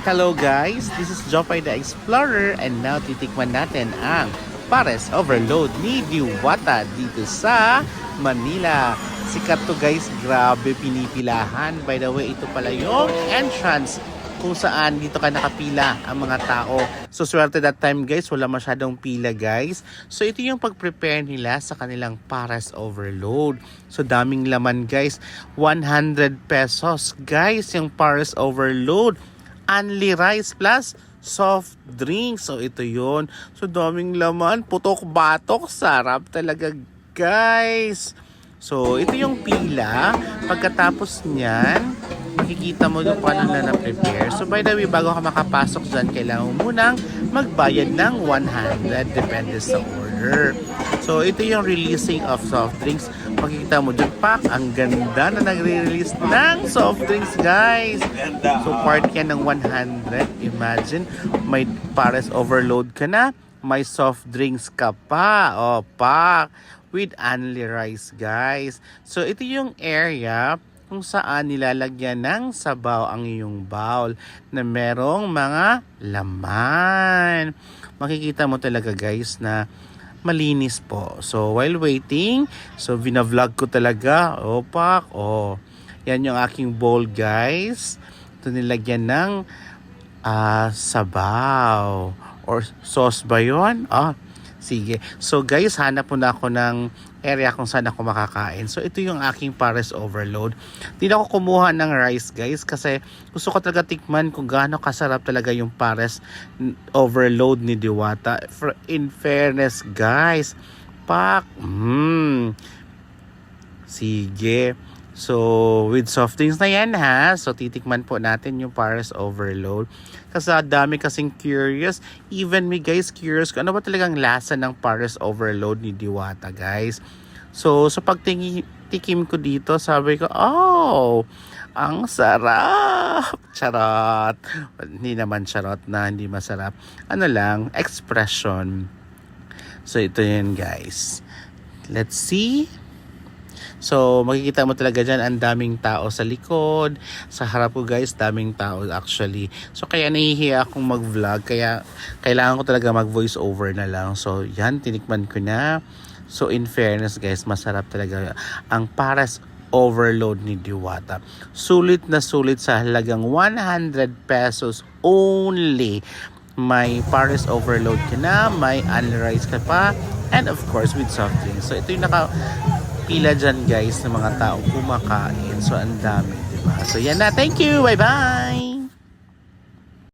Hello guys, this is Jopay the Explorer and now titikman natin ang Pares Overload ni Diwata dito sa Manila. Sikat to guys, grabe pinipilahan. By the way, ito pala yung entrance kung saan dito ka nakapila ang mga tao. So swerte that time guys, wala masyadong pila guys. So ito yung pag-prepare nila sa kanilang Pares Overload. So daming laman guys, 100 pesos guys yung Pares Overload. Only rice plus soft drink. So ito yon. So daming laman, putok-batok, sarap talaga guys. So ito yung pila. Pagkatapos niyan, makikita mo yung paano na na-prepare. So by the way, bago ka makapasok dyan, kailangan mo munang magbayad ng 100 depende sa order. So ito yung releasing of soft drinks. Makikita mo dyan, pak, ang ganda na nagre-release ng soft drinks guys. So part yan ng 100. Imagine, may Pares Overload ka na, may soft drinks ka pa. O, pak, with only rice guys. So ito yung area kung saan nilalagyan ng sabaw ang iyong bowl na merong mga laman. Makikita mo talaga guys na malinis po. So while waiting, so vinavlog ko talaga. Opak, yan yung aking bowl guys. Ito nilagyan ng sabaw or sauce ba yun? Sige. So guys, hanap po na ako ng area kung saan ako makakain. So ito yung aking Pares Overload. Hindi na ako kumuha ng rice guys kasi gusto ko talaga tikman kung gaano kasarap talaga yung Pares Overload ni Diwata. In fairness guys, pak, sige. So, with soft drinks na yan ha. So, titikman po natin yung Pares Overload. Kasi dami kasing curious. Even me guys, curious kung ano ba talagang lasa ng Pares Overload ni Diwata guys. So, sa pagtikim ko dito, sabi ko, ang sarap. Charot. Hindi naman charot na hindi masarap. Ano lang, expression. So, ito yun guys. Let's see. So, makikita mo talaga dyan, ang daming tao sa likod. Sa harap ko guys, daming tao actually. So, kaya nahihiya akong mag-vlog. Kaya, kailangan ko talaga mag-voice over na lang. So, yan, tinikman ko na. So, in fairness guys, masarap talaga ang Pares Overload ni Diwata. Sulit na sulit sa halagang 100 pesos only. May Pares Overload ka na, may unrice ka pa, and of course, with soft drinks. So, ito yung pila dyan guys ng mga taong kumakain. So ang dami, diba? So yan na. Thank you. Bye bye.